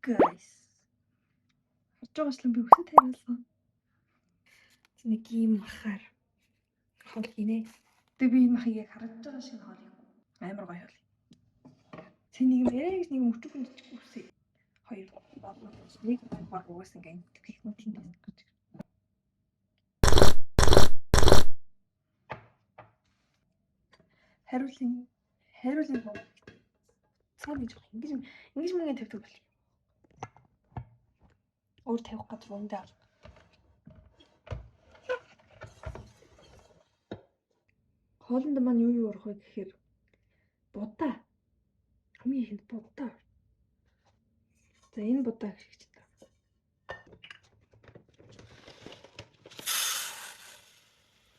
guys. Харж байгаачлан би үсэт хариулсан. Нэг ийм махаар хол гинэ. Тэгээ би энэ махыг яг харж байгаа шиг хоол юм. Амар гоё хоол. Тэг нэг юм яриа гэж нэг мөчөг хүнчиг үсээ. Хоёр баблаа. Нэг баг угаас ингээ тэгэх юм тийм байна. Хариулын боо. Цаана гэж ингэж мөнгө тавьдаг бол. Өөр тавих газар ундаа. Хоолнд маань юу орох вэ гэхээр будаа. Хамгийн ихэнд будаа. За энэ будаа гэж та.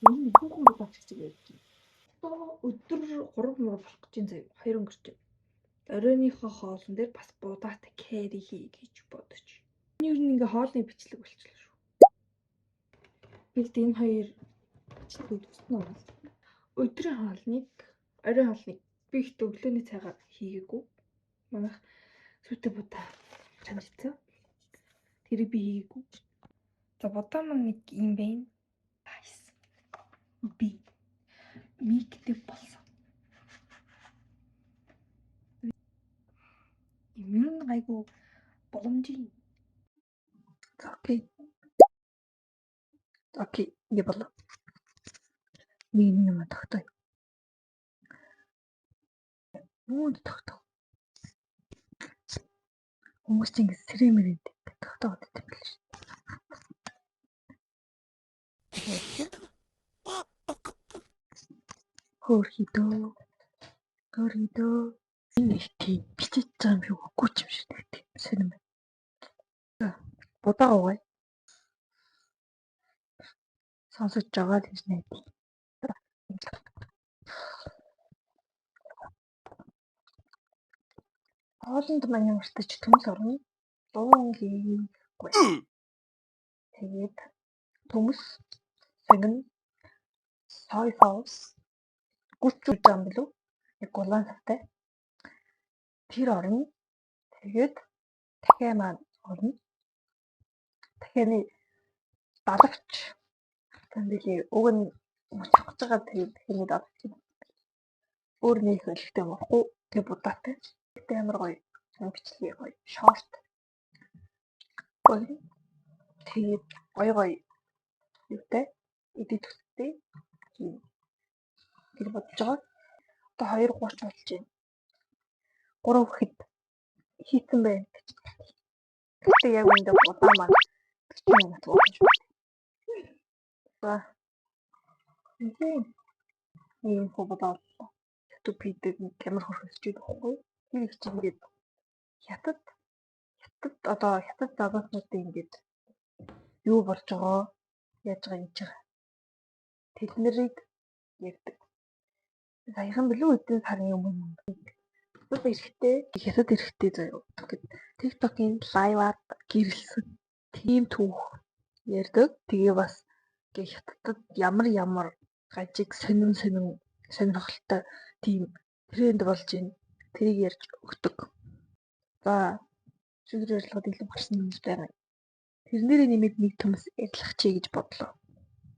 Энэ хүүхэн будаа гэж ярьж байна. Өдөр 3 мөр болох гэж энэ заяа 2 өнгөрч байна. Оройныхоо хоолн дээр бас будаатай кэри хий гэж бодож. Энэ юу нэг хоолны бичлэг болчихлоо шүү. Бид энэ хоёр бичлэг төснө. Өдрийн хоолныг, оройн хоолныг би ихтэй өглөөний цайгаар хийгээгүй. Манайх сүтэ будаа чамжицсан. Тэрийг би хийгээгүй. За будаа маань нэг юм байна. Nice. Би миктэй болсон. Имэн гайгүй боломжийн. Окей, не болоо. Нэг юм тогтоо. Мууд тогтоо. Хүмүүс чинь сэрэмэрэд тогтоод байдаг юм биш. Хөрхидөө. Энэ тийм бичиж байгаа юм шиг үгүй юм шиг байдаг. Сэрэмэ. Будаа уугай. Сонсож байгаа л гэж найдаа. Хоолнд маань ямарч төмс орно. Дуунгийгүй. Тэгээд төмс, сэгэн, сой соус, гүчүүд юм билүү? Яг гулаан савтай. Тэр орно. Тэгээд дахиа маань орно. Дахианы далавч. Тэндээ уг нь муцах гэж байгаа тэгээд дахианы далавч. Өөр нэг хэлэхтэй болохгүй. Тэг будаатай. Тэг амар гоё. Бичлэг гоё. Шорт. Гоё. Тэгээд гоё юутай эдит төстэй. Тэр бодож байгаа. Одоо 2:30 болж байна. 3 хэд хийсэн байх гэж. Тэгтээ яг үндэ будаа маань 40 минут болж байна. За. Энэ будаа тупидэг камер хөрвүүлж байхгүй. Тэр их чинь ингээд хятад загваруудын ингээд юу болж байгаа яаж байгаа юм чиг. Тэд нарыг ярьдаг. Саяхан билүү эдийн сарын өмнө. Хятад эрэхтэй заяа. TikTok-ийн лайваар гэрэлсэн тийм түүх ярьдаг. Тэгээ бас хятадд ямар гажиг сонирхолтой тийм тренд болж байна. Тэрийг ярьж өгдөг. За шүгэр ярилцлагад илүү гарсан юм байна. Тэрнэрээ нэмээд нэг төмс ярилцах чи гэж бодлоо.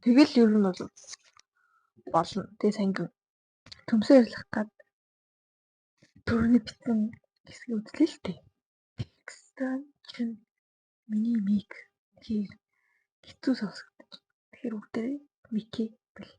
Тэгэл ер нь бол болно. Тэгээ сангин төмсөө ярилцах гад түрүүний бичсэн хэсгийг үзлээ л дээ. Пакистан чин миний мик тэр хэцүү сонсогдож. Тэгэхээр бүгдээ мики бэл.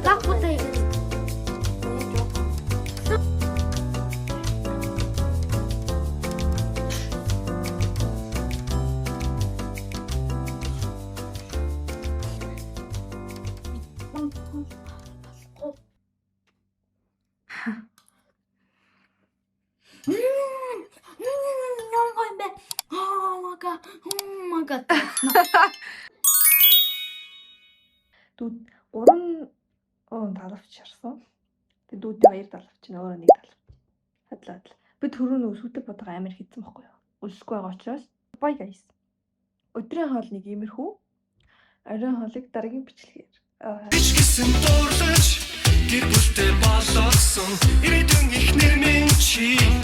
баг удаа хийх. Oh my god. Дүүд 3 талавч шарсан. Тэгээ дүүдээ 2 талавч чинь өөрөө 1 талавч. Хадлаа. Би түрүү нөө сүтэ бодоо амар хийсэн байхгүй юу? Үлсгүй байгаа учраас bye guys. Өдрийн хоолныг иймэрхүү. Оройн хоолыг дараагийн бичлэгээр. Бичсэн дуурлаж гэр бүлтэй болосон ирээдүйн их нэр минь чи